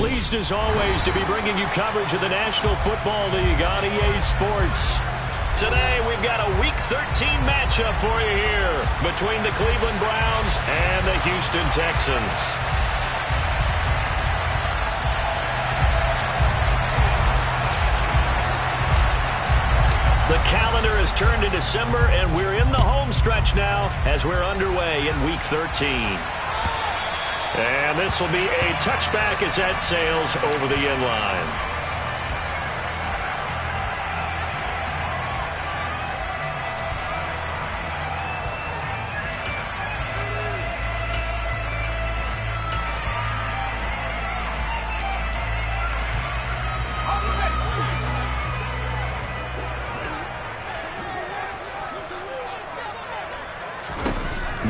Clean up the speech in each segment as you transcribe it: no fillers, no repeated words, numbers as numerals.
pleased as always to be bringing you coverage of the National Football League on EA Sports. Today we've got a Week 13 matchup for you here between the Cleveland Browns and the Houston Texans. The calendar has turned to December, and we're in the home stretch now as we're underway in Week 13. And this will be a touchback as that sails over the end line.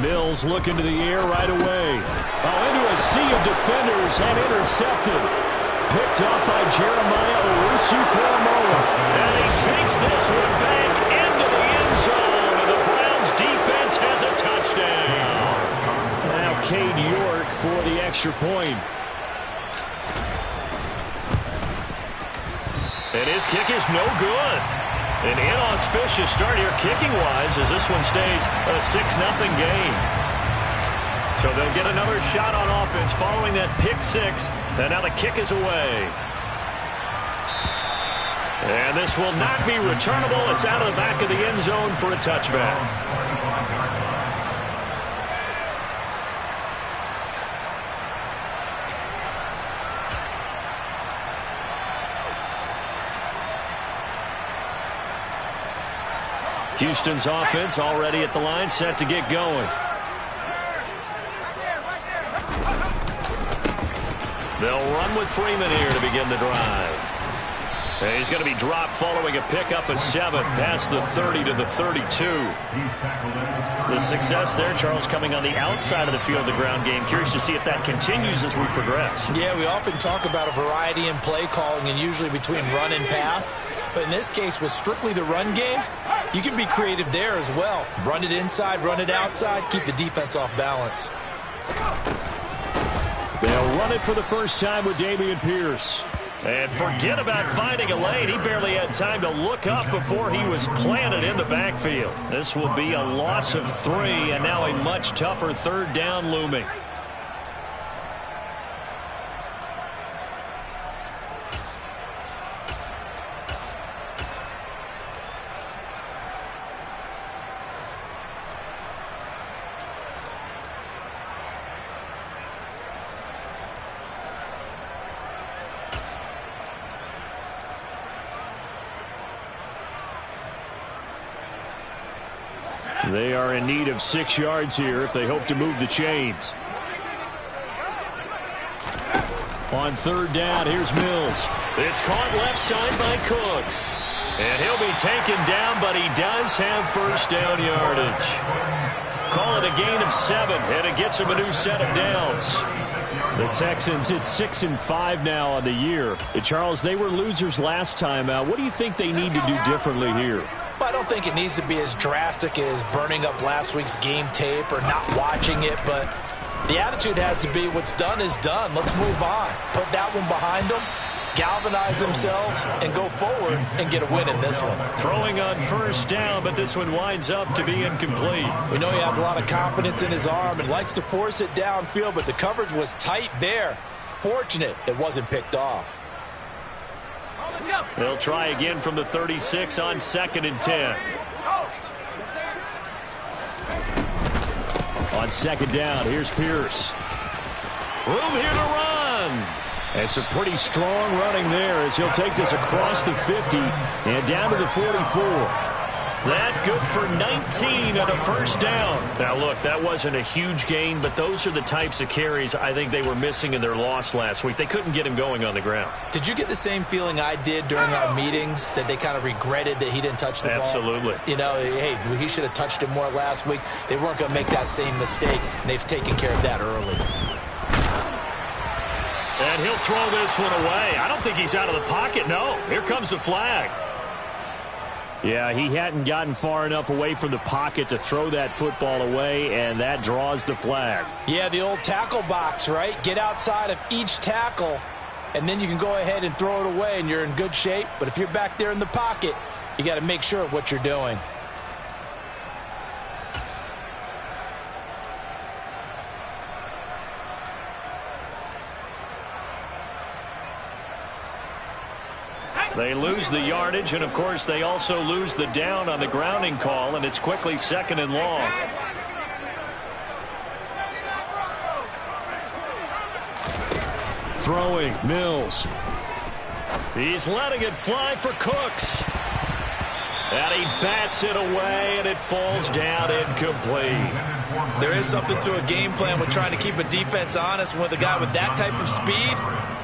Mills looking to the air right away. Into a sea of defenders and intercepted. Picked up by Jeremiah Owusu-Koramoah. And he takes this one back into the end zone. And the Browns defense has a touchdown. Now Cade York for the extra point. And his kick is no good. An inauspicious start here kicking-wise as this one stays a 6-0 game. So they'll get another shot on offense following that pick six. And now the kick is away. And this will not be returnable. It's out of the back of the end zone for a touchback. Houston's offense already at the line, set to get going. They'll run with Freeman here to begin the drive. And he's going to be dropped following a pickup of 7 past the 30 to the 32. The success there, Charles, coming on the outside of the field, the ground game. Curious to see if that continues as we progress. Yeah, we often talk about a variety in play calling and usually between run and pass. But in this case, with strictly the run game, you can be creative there as well. Run it inside, run it outside, keep the defense off balance. They'll run it for the first time with Dameon Pierce. And forget about finding a lane. He barely had time to look up before he was planted in the backfield. This will be a loss of 3, and now a much tougher third down looming. They are in need of 6 yards here if they hope to move the chains. On third down, here's Mills. It's caught left side by Cooks. And he'll be taken down, but he does have first down yardage. Call it a gain of 7, and it gets him a new set of downs. The Texans hit 6-5 now on the year. Charles, they were losers last time out. What do you think they need to do differently here? Well, I don't think it needs to be as drastic as burning up last week's game tape or not watching it, but the attitude has to be what's done is done. Let's move on. Put that one behind them, galvanize themselves, and go forward and get a win in this one. Throwing on first down, but this one winds up to be incomplete. We know he has a lot of confidence in his arm and likes to force it downfield, but the coverage was tight there. Fortunate it wasn't picked off. They'll try again from the 36 on 2nd and 10. On 2nd down, here's Pierce. Room here to run. And some pretty strong running there as he'll take this across the 50 and down to the 44. That good for 19 and a first down. Now, look, that wasn't a huge gain, but those are the types of carries I think they were missing in their loss last week. They couldn't get him going on the ground. Did you get the same feeling I did during our meetings, that they kind of regretted that he didn't touch the ball? Absolutely. You know, hey, he should have touched it more last week. They weren't going to make that same mistake, and they've taken care of that early. And he'll throw this one away. I don't think he's out of the pocket. No, here comes the flag. Yeah, he hadn't gotten far enough away from the pocket to throw that football away, and that draws the flag. Yeah, the old tackle box, right? Get outside of each tackle and then you can go ahead and throw it away, and you're in good shape. But if you're back there in the pocket, you got to make sure of what you're doing. They lose the yardage, and, of course, they also lose the down on the grounding call, and it's quickly 2nd and long. Throwing, Mills. He's letting it fly for Cooks. And he bats it away, and it falls down incomplete. There is something to a game plan with trying to keep a defense honest. With a guy with that type of speed,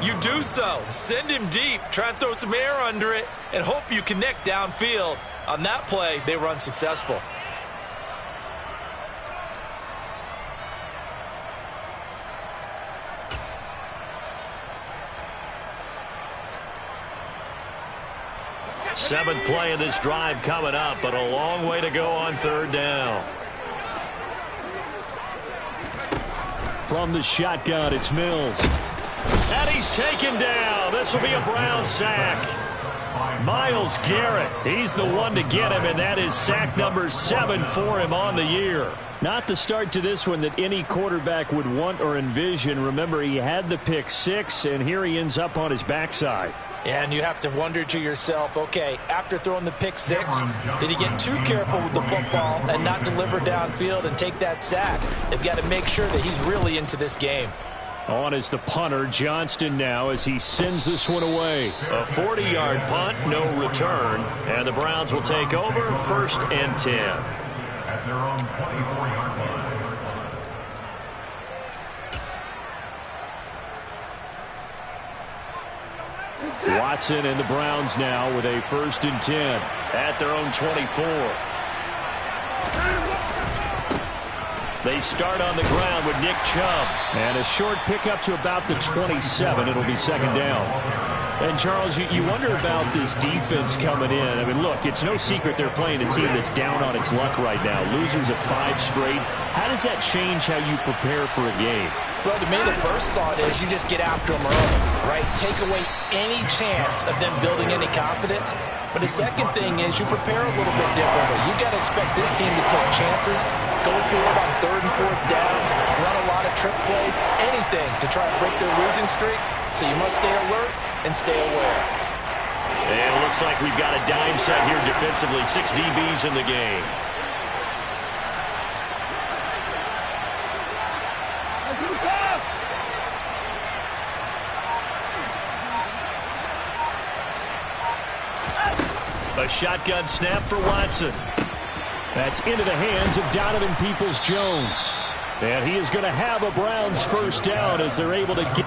you do so. Send him deep, try and throw some air under it, and hope you connect downfield. On that play, they were unsuccessful. Seventh play of this drive coming up, but a long way to go on 3rd down. From the shotgun, it's Mills. And he's taken down. This will be a Brown sack. Myles Garrett, he's the one to get him, and that is sack number 7 for him on the year. Not the start to this one that any quarterback would want or envision. Remember, he had the pick 6, and here he ends up on his backside. And you have to wonder to yourself, okay, after throwing the pick 6, did he get too careful with the football and not deliver downfield and take that sack? They've got to make sure that he's really into this game. On is the punter, Johnston, now as he sends this one away. A 40-yard punt, no return, and the Browns will take over 1st and 10. At their own 24-yard line. Watson and the Browns now with a 1st and 10 at their own 24. They start on the ground with Nick Chubb. And a short pickup to about the 27. It'll be 2nd down. And, Charles, you wonder about this defense coming in. I mean, look, it's no secret they're playing a team that's down on its luck right now. Losers of 5 straight. How does that change how you prepare for a game? Well, to me, the first thought is you just get after them early, right? Take away any chance of them building any confidence. But the second thing is you prepare a little bit differently. You got to expect this team to take chances, go for it on 3rd and 4th downs, run a lot of trick plays, anything to try and break their losing streak. So you must stay alert and stay aware. And it looks like we've got a dime set here defensively. 6 DBs in the game. A shotgun snap for Watson. That's into the hands of Donovan Peoples-Jones. And he is going to have a Browns 1st down as they're able to get...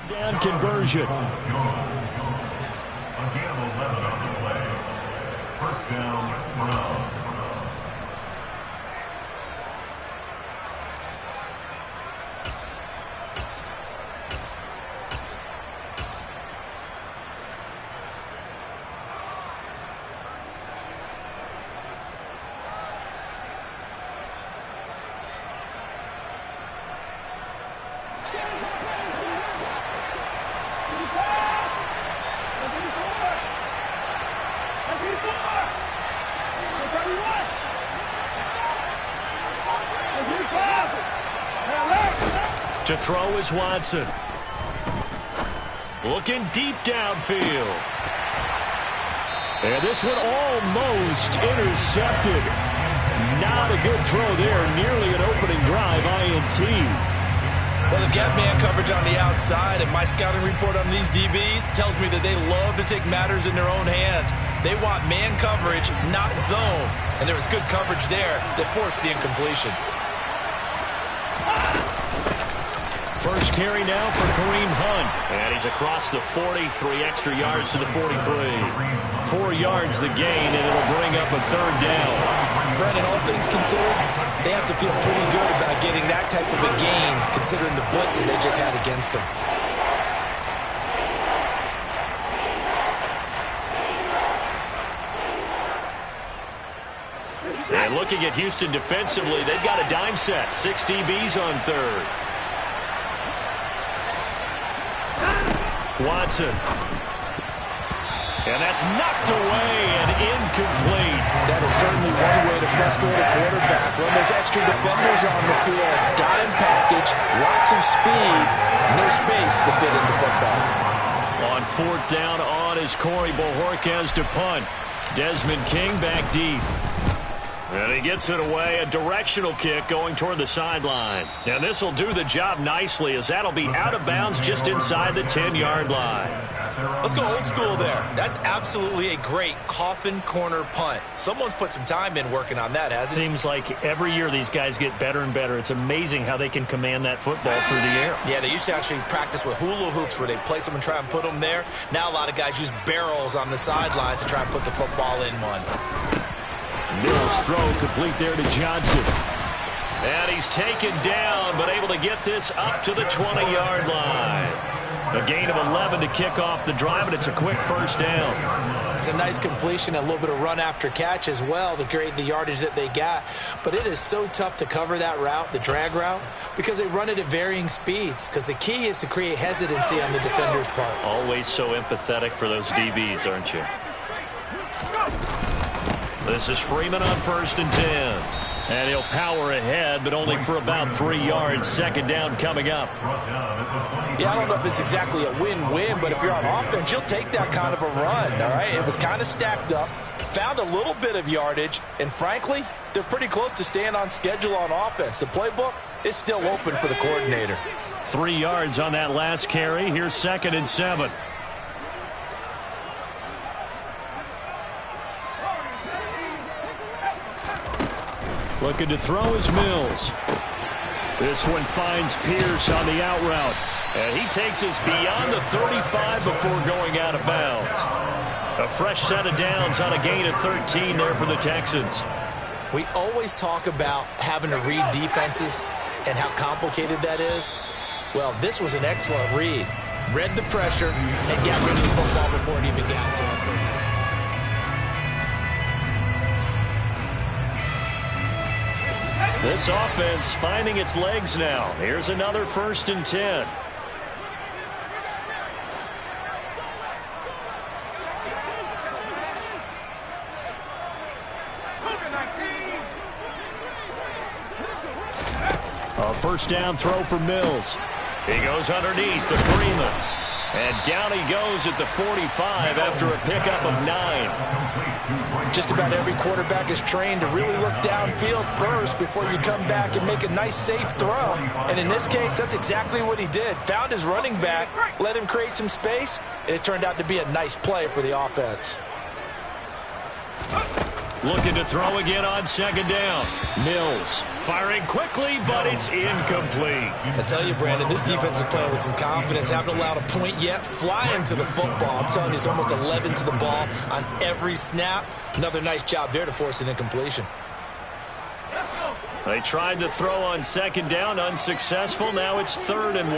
down conversion. Again, 11 on the play. 1st down, Browns. To throw is Watson. Looking deep downfield. And this one almost intercepted. Not a good throw there. Nearly an opening drive INT. Well, they've got man coverage on the outside, and my scouting report on these DBs tells me that they love to take matters in their own hands. They want man coverage, not zone. And there was good coverage there that forced the incompletion. First carry now for Kareem Hunt. And he's across the 40, 3 extra yards to the 43. 4 yards the gain, and it'll bring up a third down. Brandon, all things considered, they have to feel pretty good about getting that type of a gain, considering the blitz that they just had against them. And looking at Houston defensively, they've got a dime set. 6 DBs on third. Watson. And that's knocked away and incomplete. That is certainly one way to frustrate a quarterback. Run those extra defenders on the field. Got him packaged. Lots of speed. No space to fit into football. On 4th down on is Corey Bojorquez to punt. Desmond King back deep. And he gets it away, a directional kick going toward the sideline. And this will do the job nicely, as that'll be out of bounds just inside the 10-yard line. Let's go old school there. That's absolutely a great coffin corner punt. Someone's put some time in working on that, hasn't it? Seems like every year these guys get better and better. It's amazing how they can command that football through the air. Yeah, they used to actually practice with hula hoops where they place them and try and put them there. Now a lot of guys use barrels on the sidelines to try and put the football in one. Mills' throw complete there to Johnson. And he's taken down, but able to get this up to the 20-yard line. A gain of 11 to kick off the drive, and it's a quick first down. It's a nice completion, a little bit of run after catch as well to create the yardage that they got. But it is so tough to cover that route, the drag route, because they run it at varying speeds. Because the key is to create hesitancy on the defender's part. Always so empathetic for those DBs, aren't you? This is Freeman on 1st and 10. And he'll power ahead, but only for about 3 yards. 2nd down coming up. Yeah, I don't know if it's exactly a win-win, but if you're on offense, you'll take that kind of a run, all right? It was kind of stacked up, found a little bit of yardage, and frankly, they're pretty close to staying on schedule on offense. The playbook is still open for the coordinator. 3 yards on that last carry. Here's 2nd and 7. Looking to throw is Mills. This one finds Pierce on the out route. And he takes us beyond the 35 before going out of bounds. A fresh set of downs on a gain of 13 there for the Texans. We always talk about having to read defenses and how complicated that is. Well, this was an excellent read. Read the pressure and got rid of the football before it even got to him. This offense finding its legs now. Here's another 1st and 10. A 1st down throw for Mills. He goes underneath to Freeman. And down he goes at the 45 after a pickup of 9. Just about every quarterback is trained to really look downfield first before you come back and make a nice, safe throw. And in this case, that's exactly what he did. Found his running back, let him create some space, and it turned out to be a nice play for the offense. Looking to throw again on 2nd down. Mills firing quickly, but it's incomplete. I tell you, Brandon, this defense is playing with some confidence. Haven't allowed a point yet. Flying to the football. I'm telling you, it's almost 11 to the ball on every snap. Another nice job there to force an incompletion. They tried to throw on 2nd down, unsuccessful. Now it's 3rd and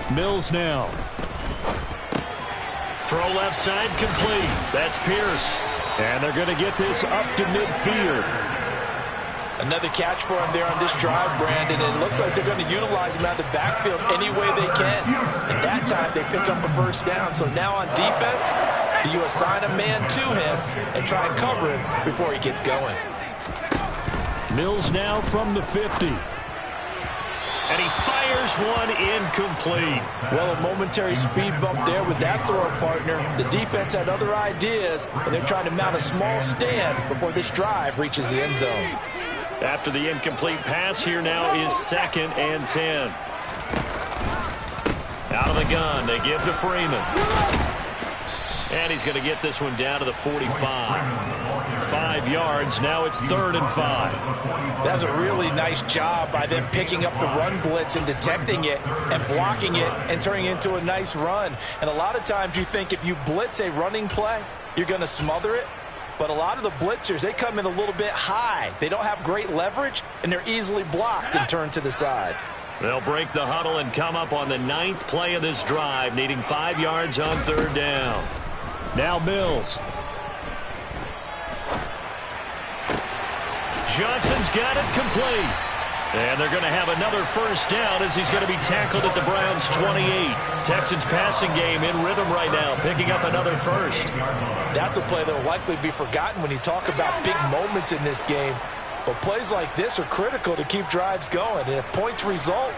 1. Mills now. Throw left side complete. That's Pierce. And they're going to get this up to midfield. Another catch for him there on this drive, Brandon. And it looks like they're going to utilize him out of the backfield any way they can. And that time they pick up a 1st down. So now on defense, do you assign a man to him and try and cover him before he gets going? Mills now from the 50. And he fires one incomplete. Well, a momentary speed bump there with that throw partner. The defense had other ideas, and they're trying to mount a small stand before this drive reaches the end zone. After the incomplete pass, here now is 2nd and 10. Out of the gun, they give to Freeman. And he's going to get this one down to the 45. 5 yards, now it's 3rd and 5. That's a really nice job by them picking up the run blitz and detecting it and blocking it and turning it into a nice run. And a lot of times you think if you blitz a running play, you're going to smother it. But a lot of the blitzers, they come in a little bit high. They don't have great leverage, and they're easily blocked and turned to the side. They'll break the huddle and come up on the 9th play of this drive, needing 5 yards on 3rd down. Now Mills. Johnson's got it complete. And they're going to have another 1st down as he's going to be tackled at the Browns' 28. Texans passing game in rhythm right now, picking up another 1st. That's a play that will likely be forgotten when you talk about big moments in this game. But plays like this are critical to keep drives going. And if points result,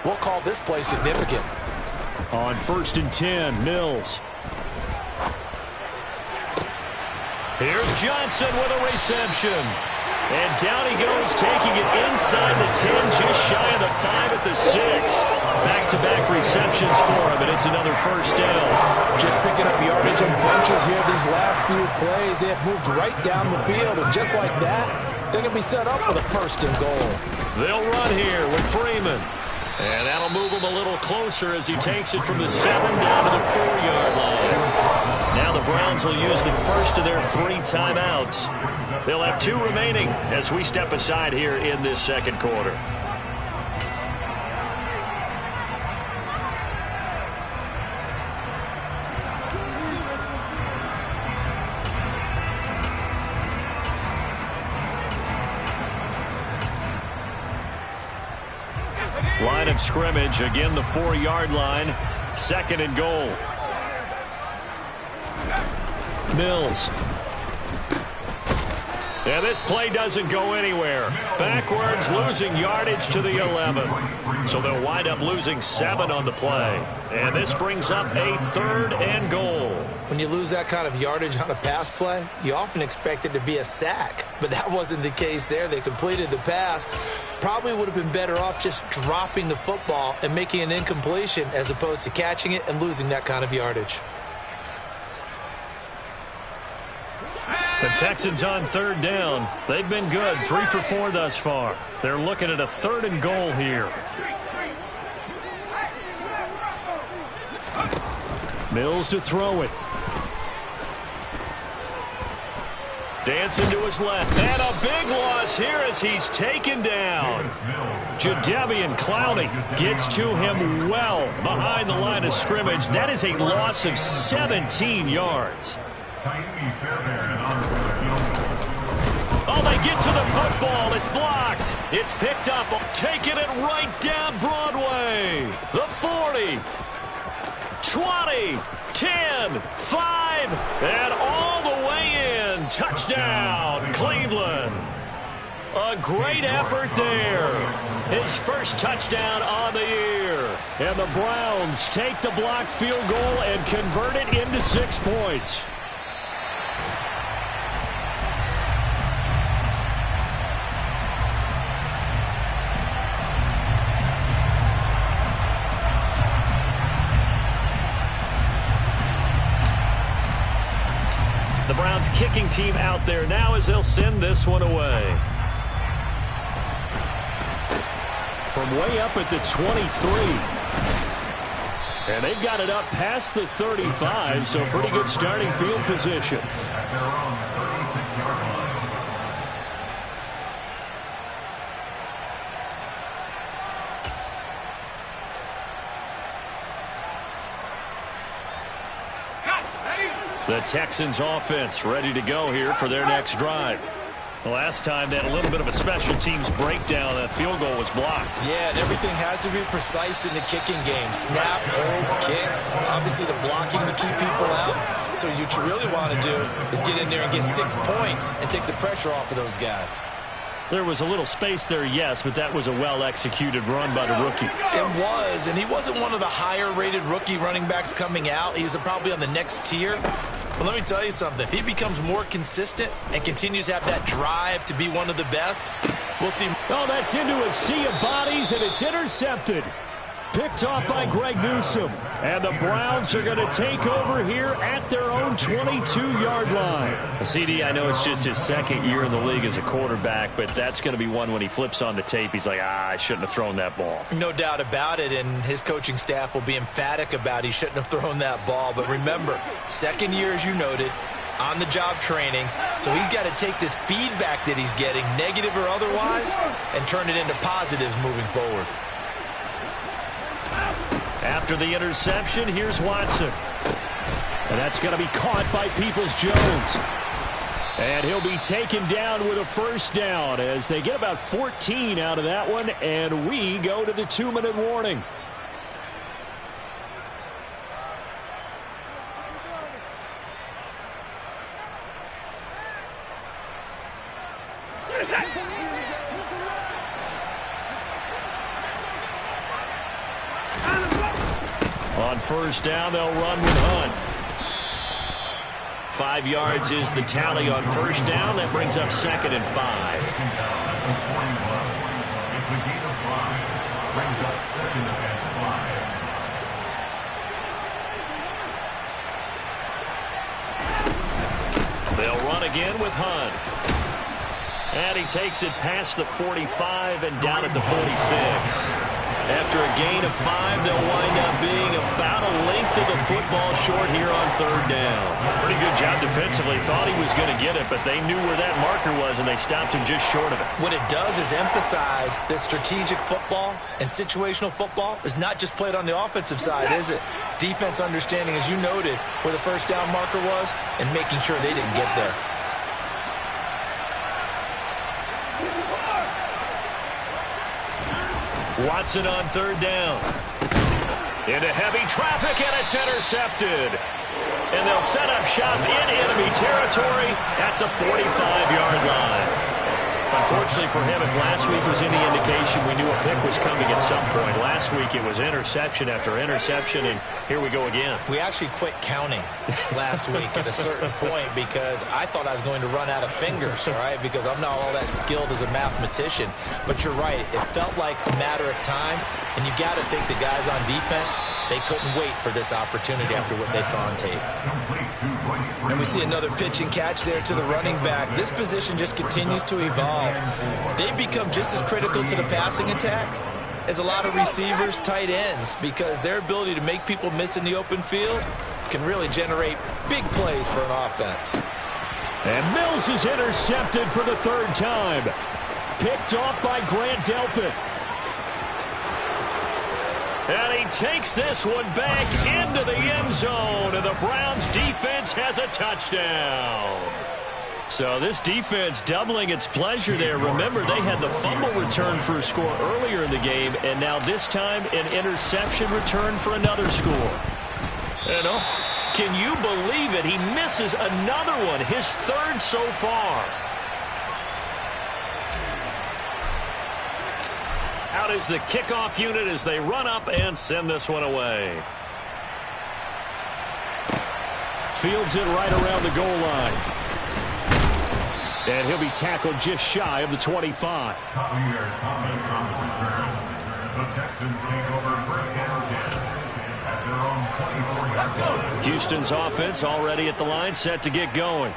we'll call this play significant. On 1st and 10, Mills. Here's Johnson with a reception. And down he goes, taking it inside the 10, just shy of the 5 at the 6. Back-to-back receptions for him, and it's another 1st down. Just picking up yardage in bunches here these last few plays. They have moved right down the field, and just like that, they're going to be set up for the 1st and goal. They'll run here with Freeman. And that'll move him a little closer as he takes it from the 7 down to the 4-yard line. Now the Browns will use the first of their 3 timeouts. They'll have 2 remaining as we step aside here in this 2nd quarter. Line of scrimmage, again the 4-yard line, 2nd and goal. Mills. And this play doesn't go anywhere. Backwards, losing yardage to the 11. So they'll wind up losing 7 on the play. And this brings up a 3rd and goal. When you lose that kind of yardage on a pass play, you often expect it to be a sack. But that wasn't the case there. They completed the pass. Probably would have been better off just dropping the football and making an incompletion as opposed to catching it and losing that kind of yardage. The Texans on 3rd down. They've been good, 3 for 4 thus far. They're looking at a 3rd and goal here. Mills to throw it. Dancing to his left. And a big loss here as he's taken down. Jadeveon Clowney gets to him well behind the line of scrimmage. That is a loss of 17 yards. Oh, they get to the football. It's blocked. It's picked up. Taking it right down Broadway. The 40. 20. 10. 5. And all the way in. Touchdown, Cleveland. A great effort there. His first touchdown on the year. And the Browns take the blocked field goal and convert it into 6 points. The Browns kicking team out there now as they'll send this one away. From way up at the 23. And they've got it up past the 35, so pretty good starting field position. The Texans offense ready to go here for their next drive. Last time they had a little bit of a special teams breakdown. That field goal was blocked. Yeah, and everything has to be precise in the kicking game. Snap, hold, kick. Obviously the blocking to keep people out. So what you really want to do is get in there and get 6 points and take the pressure off of those guys. There was a little space there, yes, but that was a well-executed run by the rookie. It was, and he wasn't one of the higher-rated rookie running backs coming out. He's probably on the next tier. But let me tell you something. If he becomes more consistent and continues to have that drive to be one of the best, we'll see. Oh, that's into a sea of bodies, and it's intercepted. Picked off by Greg Newsome. And the Browns are going to take over here at their own 22-yard line. CD, I know it's just his second year in the league as a quarterback, but that's going to be one when he flips on the tape. He's like, I shouldn't have thrown that ball. No doubt about it, and his coaching staff will be emphatic about he shouldn't have thrown that ball. But remember, second year, as you noted, on-the-job training, so he's got to take this feedback that he's getting, negative or otherwise, and turn it into positives moving forward. After the interception, here's Watson. And that's going to be caught by Peoples-Jones. And he'll be taken down with a first down as they get about 14 out of that one, and we go to the 2-minute warning. On first down, they'll run with Hunt. 5 yards is the tally on first down. That brings up 2nd and 5. They'll run again with Hunt. And he takes it past the 45 and down at the 46. After a gain of 5, they'll wind up being about a length of the football short here on third down. Pretty good job defensively. Thought he was going to get it, but they knew where that marker was, and they stopped him just short of it. What it does is emphasize that strategic football and situational football is not just played on the offensive side, is it? Defense understanding, as you noted, where the first down marker was and making sure they didn't get there. Watson on third down. Into heavy traffic, and it's intercepted. And they'll set up shop in enemy territory at the 45-yard line. Unfortunately for him, if last week was any indication, we knew a pick was coming at some point. Last week it was interception after interception, and here we go again. We actually quit counting last week at a certain point because I thought I was going to run out of fingers, all right, because I'm not all that skilled as a mathematician. But you're right. It felt like a matter of time, and you got to think the guys on defense, they couldn't wait for this opportunity after what they saw on tape. And we see another pitch and catch there to the running back. This position just continues to evolve. They become just as critical to the passing attack as a lot of receivers, tight ends, because their ability to make people miss in the open field can really generate big plays for an offense. And Mills is intercepted for the 3rd time. Picked off by Grant Delpit. And he takes this one back into the end zone, and the Browns defense has a touchdown. So this defense doubling its pleasure there. Remember, they had the fumble return for a score earlier in the game, and now this time an interception return for another score. And can you believe it? He misses another one, his 3rd so far. Out is the kickoff unit as they run up and send this one away. Fields it right around the goal line. And he'll be tackled just shy of the 25. Houston's offense already at the line, set to get going.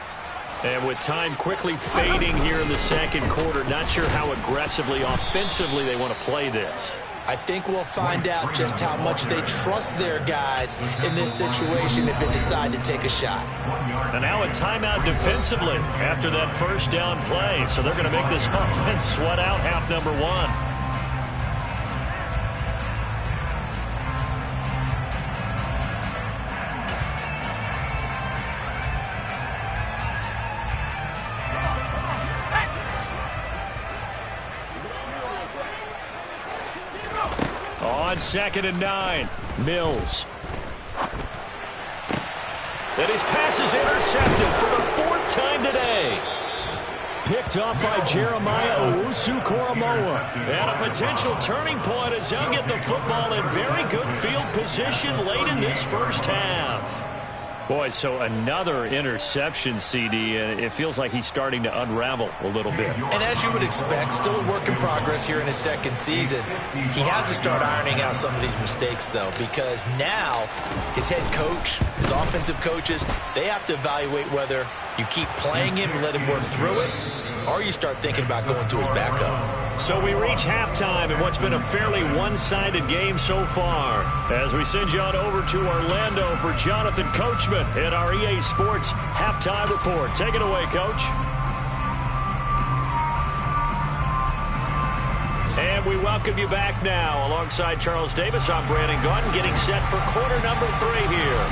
And with time quickly fading here in the 2nd quarter, not sure how aggressively, offensively they want to play this. I think we'll find out just how much they trust their guys in this situation if they decide to take a shot. And now a timeout defensively after that first down play. So they're going to make this offense sweat out half number 1. On 2nd and 9, Mills. And his pass is intercepted for the 4th time today. picked up by Jeremiah Owusu-Koramoah. And a potential turning point as they'll get the football in very good field position late in this first half. Boy, so another interception, CD, and it feels like he's starting to unravel a little bit. And as you would expect, still a work in progress here in his second season. He has to start ironing out some of these mistakes, though, because now his head coach, his offensive coaches, they have to evaluate whether you keep playing him and let him work through it, or you start thinking about going to his backup. So we reach halftime in what's been a fairly one-sided game so far. As we send you on over to Orlando for Jonathan Coachman in our EA Sports Halftime Report. Take it away, Coach. And we welcome you back now. Alongside Charles Davis, I'm Brandon Gaudin, getting set for quarter number 3 here.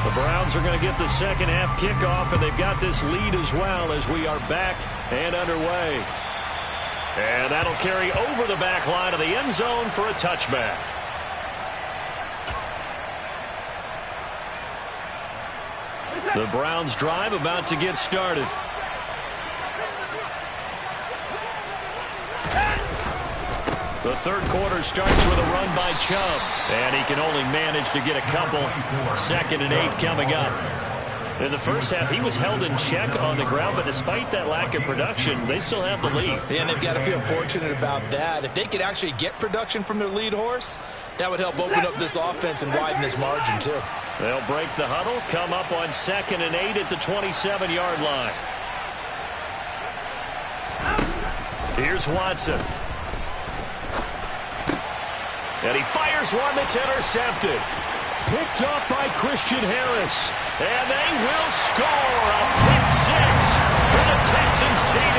The Browns are going to get the second half kickoff, and they've got this lead as well as we are back and underway. And that'll carry over the back line of the end zone for a touchback. The Browns drive about to get started. The third quarter starts with a run by Chubb, and he can only manage to get a couple. 2nd and 8 coming up. In the first half, he was held in check on the ground, but despite that lack of production, they still have the lead. And they've got to feel fortunate about that. If they could actually get production from their lead horse, that would help open up this offense and widen this margin, too. They'll break the huddle, come up on 2nd and 8 at the 27-yard line. Here's Watson. And he fires one that's intercepted. Picked up by Christian Harris. And they will score a pick 6 for the Texans TD.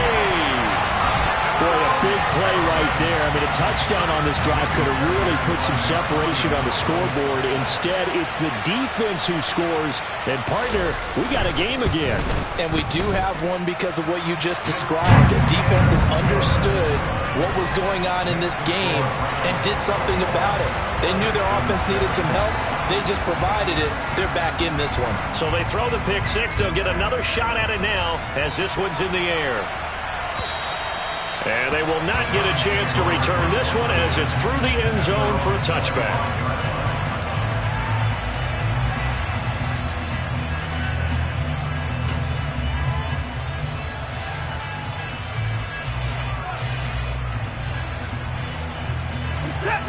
Boy, a big play right there. I mean, a touchdown on this drive could have really put some separation on the scoreboard. Instead, it's the defense who scores. And, partner, we got a game again. And we do have one because of what you just described. A defense that understood what was going on in this game and did something about it. They knew their offense needed some help. They just provided it. They're back in this one. So they throw the pick 6. They'll get another shot at it now as this one's in the air. And they will not get a chance to return this one as it's through the end zone for a touchback.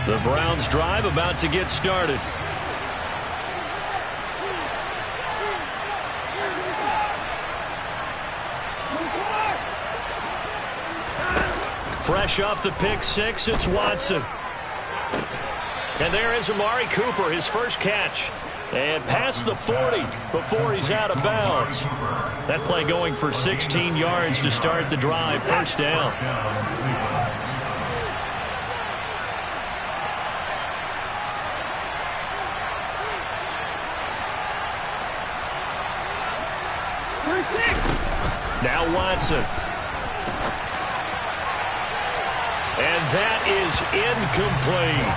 The Browns drive about to get started. Fresh off the pick 6, it's Watson. And there is Amari Cooper, his first catch. And past the 40 before he's out of bounds. That play going for 16 yards to start the drive, first down. Now Watson. And that is incomplete.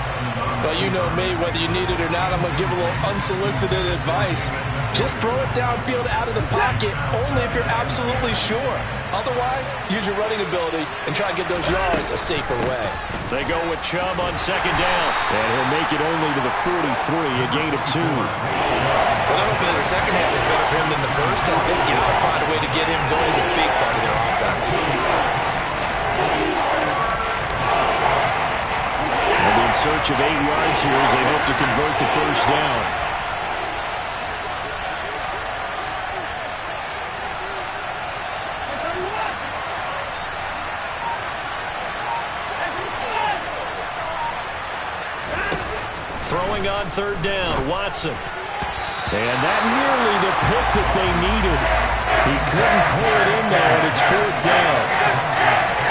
Well, you know me, whether you need it or not, I'm going to give a little unsolicited advice. Just throw it downfield out of the pocket, only if you're absolutely sure. Otherwise, use your running ability and try and get those yards a safer way. They go with Chubb on 2nd down. And he'll make it only to the 43, a gain of 2. Well, they're hoping that the second half is better for him than the first half. They've got to find a way to get him going. He's a big part of their offense. In search of 8 yards here as they hope to convert the first down. Throwing on 3rd down, Watson. And that nearly the pick that they needed. He couldn't pull it in there, and it's 4th down.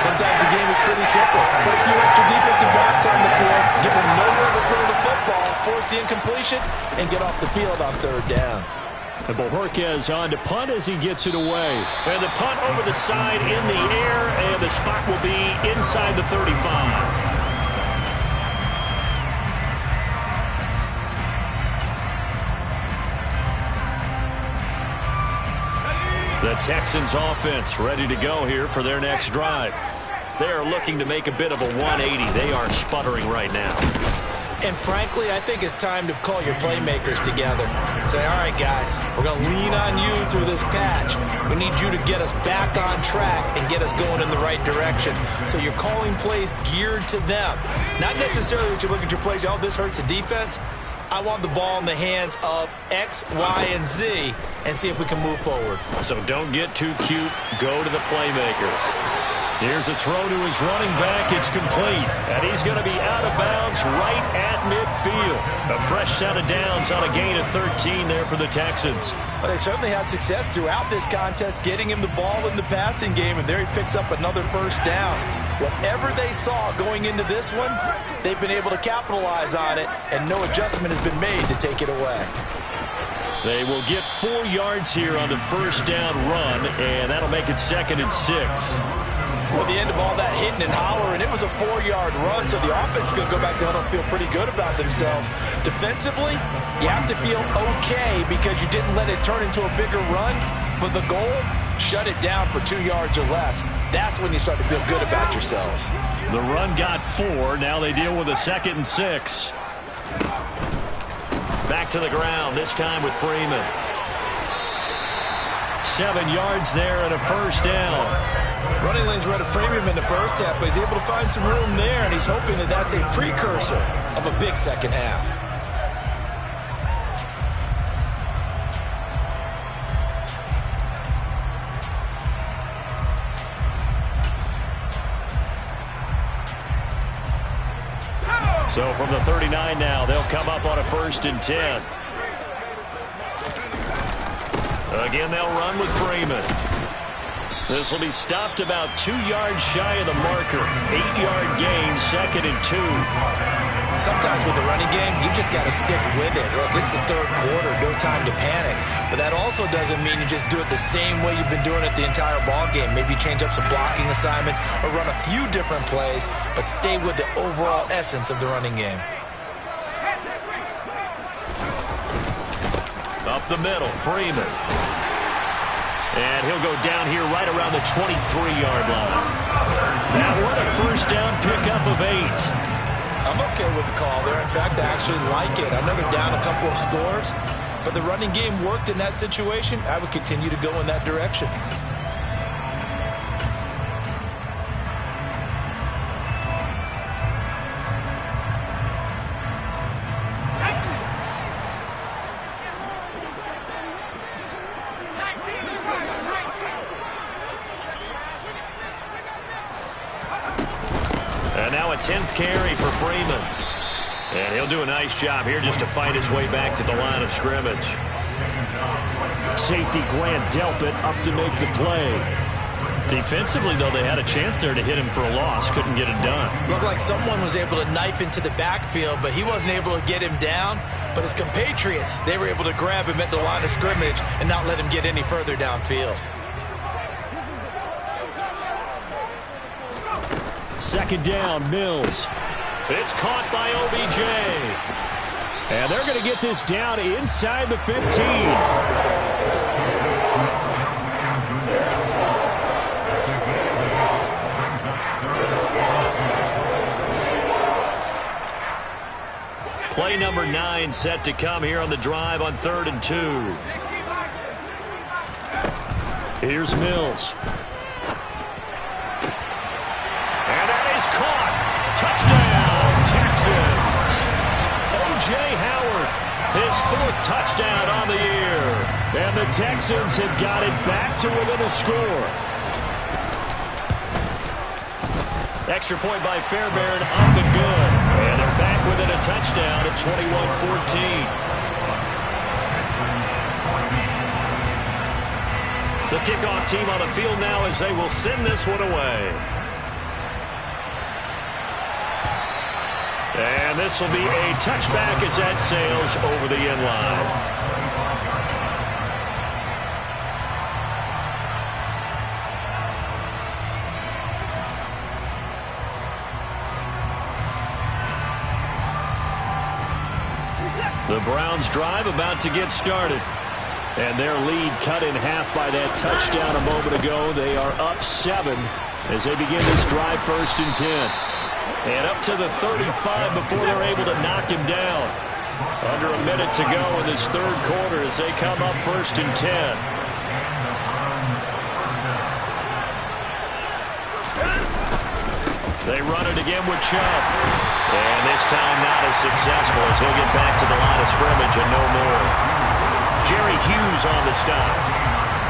Sometimes the game is pretty simple. Put a few extra defensive backs on the field, give them nowhere to throw the football, force the incompletion, and get off the field on 3rd down. And Bojorquez on to punt as he gets it away. And the punt over the side in the air, and the spot will be inside the 35. The Texans offense ready to go here for their next drive. They are looking to make a bit of a 180. They are sputtering right now. And frankly, I think it's time to call your playmakers together and say, all right, guys, we're going to lean on you through this patch. We need you to get us back on track and get us going in the right direction. So you're calling plays geared to them. Not necessarily that you look at your plays, oh, this hurts the defense. I want the ball in the hands of X, Y, and Z and see if we can move forward. So don't get too cute. Go to the playmakers. Here's a throw to his running back. It's complete. And he's going to be out of bounds right at midfield. A fresh set of downs on a gain of 13 there for the Texans. But they certainly had success throughout this contest getting him the ball in the passing game, and there he picks up another first down. Whatever they saw going into this one, they've been able to capitalize on it, and no adjustment has been made to take it away. They will get 4 yards here on the first down run, and that'll make it 2nd and 6. Well, the end of all that hitting and hollering, it was a 4-yard run, so the offense is going to go back down and feel pretty good about themselves. Defensively, you have to feel okay because you didn't let it turn into a bigger run, but the goal, shut it down for 2 yards or less. That's when you start to feel good about yourselves. The run got 4. Now they deal with a 2nd and 6. Back to the ground, this time with Freeman. 7 yards there and a first down. Running lanes were at a premium in the first half, but he's able to find some room there, and he's hoping that that's a precursor of a big second half. So from the 39 now, they'll come up on a 1st and 10. Again, they'll run with Freeman. This will be stopped about 2 yards shy of the marker. 8-yard gain, 2nd and 2. Sometimes with the running game, you just got to stick with it. Look, it's the third quarter, no time to panic. But that also doesn't mean you just do it the same way you've been doing it the entire ball game. Maybe change up some blocking assignments or run a few different plays, but stay with the overall essence of the running game. Up the middle, Freeman. And he'll go down here right around the 23-yard line. Now what a first down pickup of 8. I'm okay with the call there. In fact, I actually like it. I know they're down a couple of scores, but the running game worked in that situation. I would continue to go in that direction. And now a 10th carry for Freeman. And he'll do a nice job here just to fight his way back to the line of scrimmage. Safety Grant Delpit up to make the play. Defensively, though, they had a chance there to hit him for a loss. Couldn't get it done. Looked like someone was able to knife into the backfield, but he wasn't able to get him down. But his compatriots, they were able to grab him at the line of scrimmage and not let him get any further downfield. 2nd down, Mills. It's caught by OBJ. And they're going to get this down inside the 15. Play number 9 set to come here on the drive on 3rd and 2. Here's Mills. Caught. Touchdown, Texans. O.J. Howard, his 4th touchdown on the year. And the Texans have got it back to within a score. Extra point by Fairbairn on the good. And they're back within a touchdown at 21-14. The kickoff team on the field now as they will send this one away. And this will be a touchback as that sails over the end line. The Browns drive about to get started. And their lead cut in half by that touchdown a moment ago. They are up 7 as they begin this drive, 1st and 10. And up to the 35 before they're able to knock him down. Under a minute to go in this 3rd quarter as they come up 1st and 10. They run it again with Chubb. And this time not as successful as he'll get back to the line of scrimmage and no more. Jerry Hughes on the stop.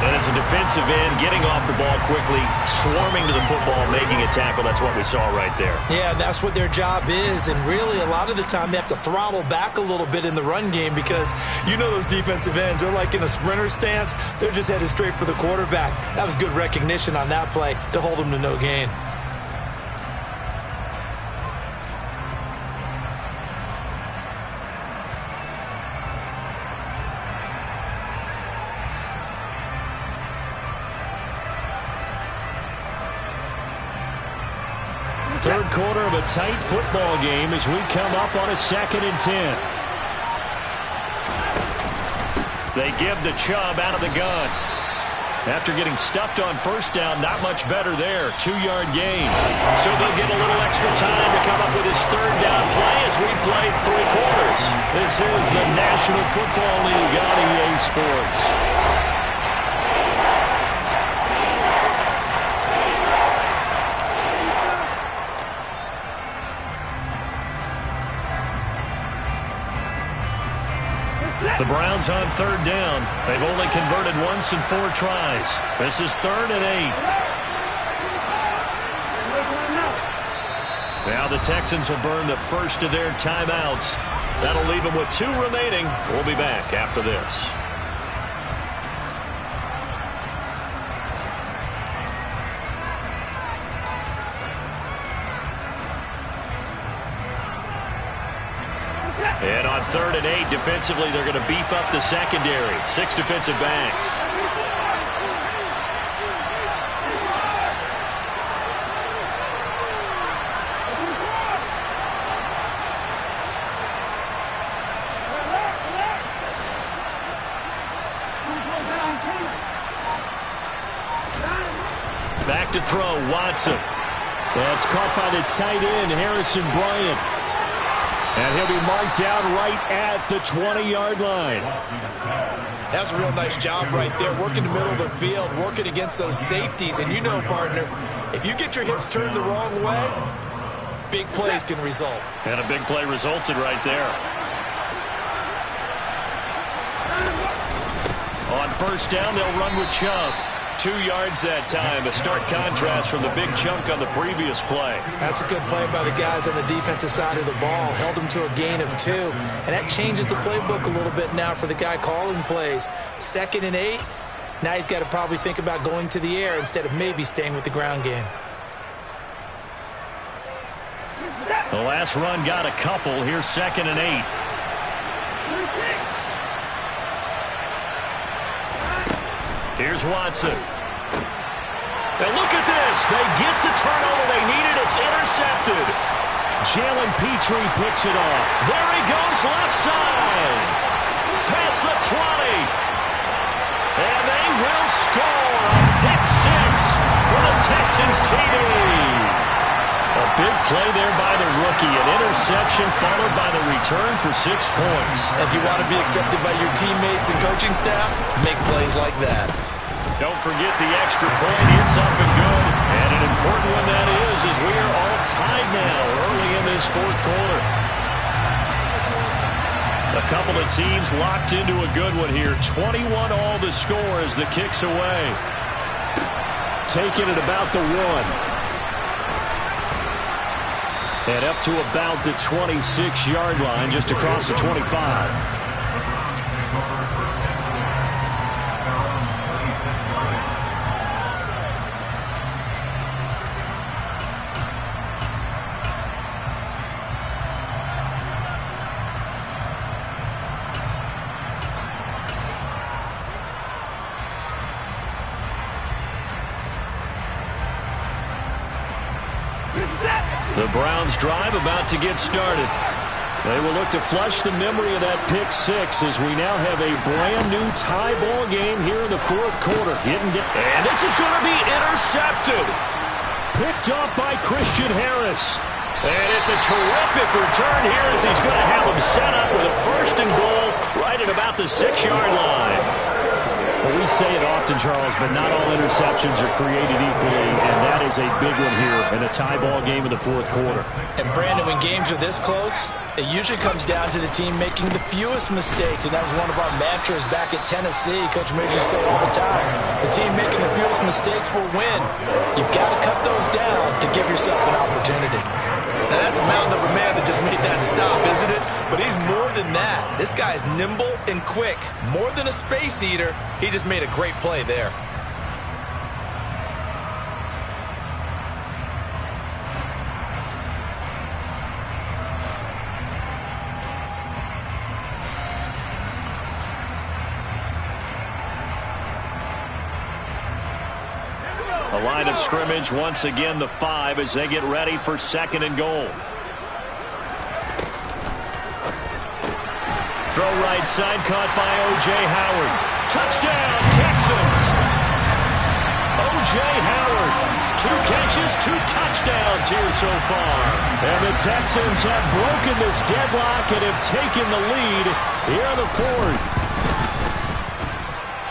And as a defensive end, getting off the ball quickly, swarming to the football, making a tackle. That's what we saw right there. Yeah, that's what their job is. And really, a lot of the time, they have to throttle back a little bit in the run game because you know those defensive ends, they're like in a sprinter stance. They're just headed straight for the quarterback. That was good recognition on that play to hold them to no gain. Third quarter of a tight football game as we come up on a 2nd and 10. They give the Chubb out of the gun. After getting stuffed on 1st down, not much better there. 2-yard gain. So they'll get a little extra time to come up with his 3rd down play as we played 3 quarters. This is the National Football League on EA Sports. The Browns on 3rd down. They've only converted once in 4 tries. This is 3rd and 8. Now the Texans will burn the first of their timeouts. That'll leave them with 2 remaining. We'll be back after this. And on 3rd and 8, defensively, they're going to beef up the secondary. 6 defensive backs. Back to throw, Watson. That's caught by the tight end, Harrison Bryant. And he'll be marked down right at the 20-yard line. That's a real nice job right there, working the middle of the field, working against those safeties. And you know, partner, if you get your hips turned the wrong way, big plays can result. And a big play resulted right there. On 1st down, they'll run with Chubb. 2 yards that time, a stark contrast from the big chunk on the previous play. That's a good play by the guys on the defensive side of the ball. Held them to a gain of 2. And that changes the playbook a little bit now for the guy calling plays. 2nd and 8. Now he's got to probably think about going to the air instead of maybe staying with the ground game. The last run got a couple. Here's 2nd and 8. Here's Watson. And look at this. They get the turnover they needed. It's intercepted. Jalen Petrie picks it off. There he goes, left side. Past the 20. And they will score a pick 6 for the Texans TD. A big play there by the rookie. An interception followed by the return for 6 points. If you want to be accepted by your teammates and coaching staff, make plays like that. Don't forget the extra point. It's up and good. And an important one that is, as we are all tied now early in this 4th quarter. A couple of teams locked into a good one here. 21 all the score as the kick's away. Taking it about the 1. And up to about the 26-yard line, just across the 25. The Browns drive about to get started. They will look to flush the memory of that pick six as we now have a brand-new tie ball game here in the fourth quarter. And this is going to be intercepted. Picked off by Christian Harris. And it's a terrific return here as he's going to have him set up with a first and goal right at about the 6-yard line. Well, we say it often, Charles, but not all interceptions are created equally, and that is a big one here in a tie ball game in the fourth quarter. And, Brandon, when games are this close, it usually comes down to the team making the fewest mistakes, and that was one of our mantras back at Tennessee. Coach Major used to say all the time, the team making the fewest mistakes will win. You've got to cut those down to give yourself an opportunity. Now, that's a mountain of a man that just made that stop, isn't it? But he's more than that. This guy's nimble and quick. More than a space eater, he just made a great play there. The line of scrimmage, once again, the 5 as they get ready for second and goal. Throw right side, caught by O.J. Howard. Touchdown, Texans! O.J. Howard, 2 catches, 2 touchdowns here so far. And the Texans have broken this deadlock and have taken the lead here in the fourth.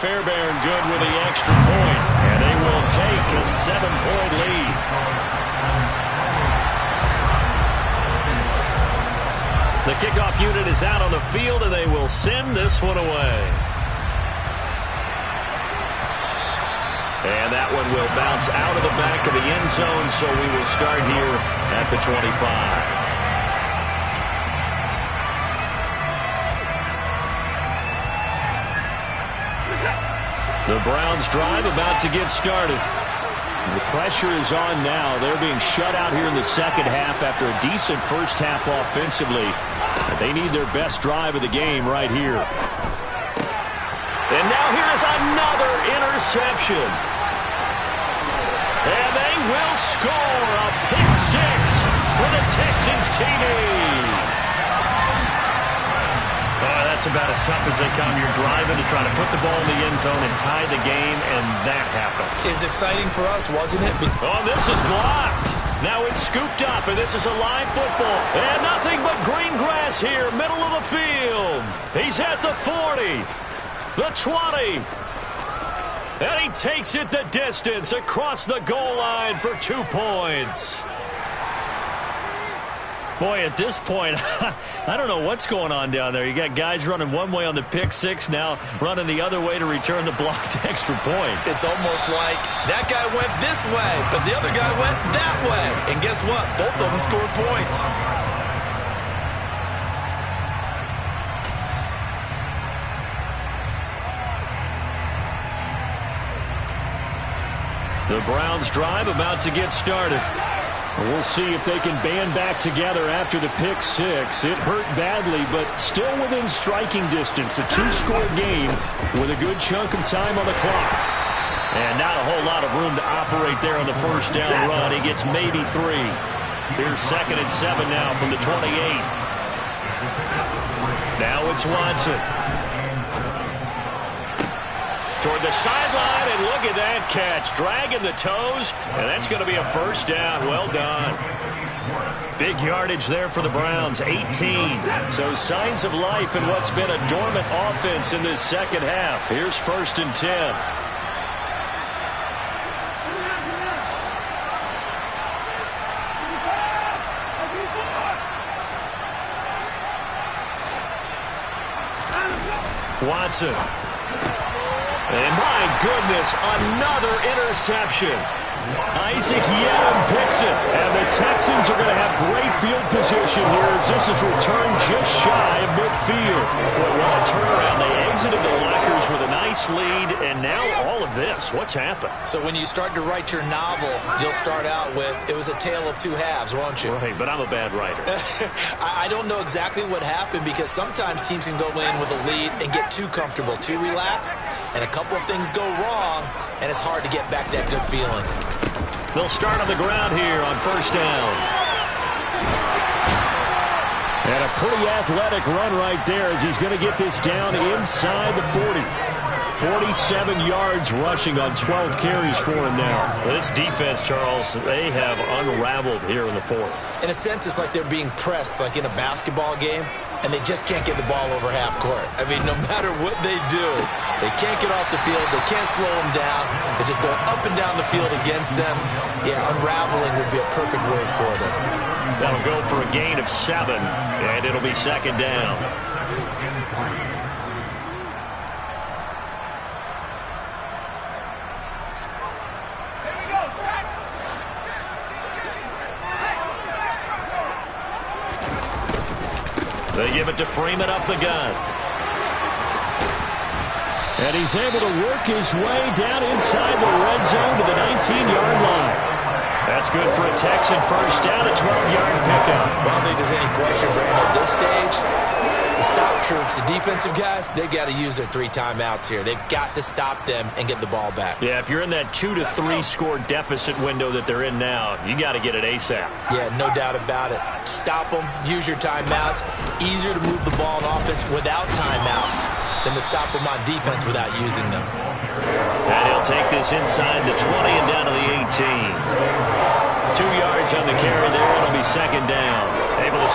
Fairbairn good with the extra point, and they will take a 7-point lead. The kickoff unit is out on the field, and they will send this one away. And that one will bounce out of the back of the end zone, so we will start here at the 25. The Browns drive about to get started. The pressure is on now. They're being shut out here in the second half after a decent first half offensively. But they need their best drive of the game right here. And now here is another interception. And they will score a pick six for the Texans TD. That's about as tough as they come. You're driving to try to put the ball in the end zone and tie the game, and that happens. It's exciting for us, wasn't it? Oh, this is blocked. Now it's scooped up, and this is a live football. And nothing but green grass here, middle of the field. He's at the 40, the 20. And he takes it the distance across the goal line for 2 points. Boy, at this point, I don't know what's going on down there. You got guys running one way on the pick six, now running the other way to return the blocked extra point. It's almost like that guy went this way, but the other guy went that way. And guess what? Both of them scored points. The Browns drive about to get started. We'll see if they can band back together after the pick six. It hurt badly, but still within striking distance. A 2-score game with a good chunk of time on the clock. And not a whole lot of room to operate there on the first down run. He gets maybe 3. Here's 2nd and 7 now from the 28. Now it's Watson. Toward the sideline, and look at that catch. Dragging the toes, and that's going to be a first down. Well done. Big yardage there for the Browns, 18. So signs of life in what's been a dormant offense in this second half. Here's 1st and 10. Watson. And my goodness, another interception. Isaac Yedem picks it. And the Texans are going to have great field position here as this is returned just shy of midfield. Well, what a turnaround. They exited the lockers with a nice lead, and now all of this. What's happened? So when you start to write your novel, you'll start out with, it was a tale of 2 halves, won't you? Right, but I'm a bad writer. I don't know exactly what happened because sometimes teams can go in with a lead and get too comfortable, too relaxed, and a couple of things go wrong, and it's hard to get back that good feeling. They'll start on the ground here on 1st down. And a pretty athletic run right there as he's going to get this down inside the 40. 47 yards rushing on 12 carries for him now. This defense, Charles, they have unraveled here in the fourth. In a sense, it's like they're being pressed, like in a basketball game, and they just can't get the ball over half court. I mean, no matter what they do, they can't get off the field. They can't slow them down. They're just going up and down the field against them. Yeah, unraveling would be a perfect word for them. That'll go for a gain of 7, and it'll be second down. They give it to Freeman up the gun. And he's able to work his way down inside the red zone to the 19-yard line. That's good for a Texan first down, a 12-yard pickup. I don't think there's any question, Brandon, at this stage. The stop troops, the defensive guys, they got to use their 3 timeouts here. They've got to stop them and get the ball back. Yeah, if you're in that 2 to 3 score deficit window that they're in now, you got to get it ASAP. Yeah, no doubt about it. Stop them, use your timeouts. Easier to move the ball on offense without timeouts than to stop them on defense without using them. And he'll take this inside the 20 and down to the 18. 2 yards on the carry there. It'll be second down. Able to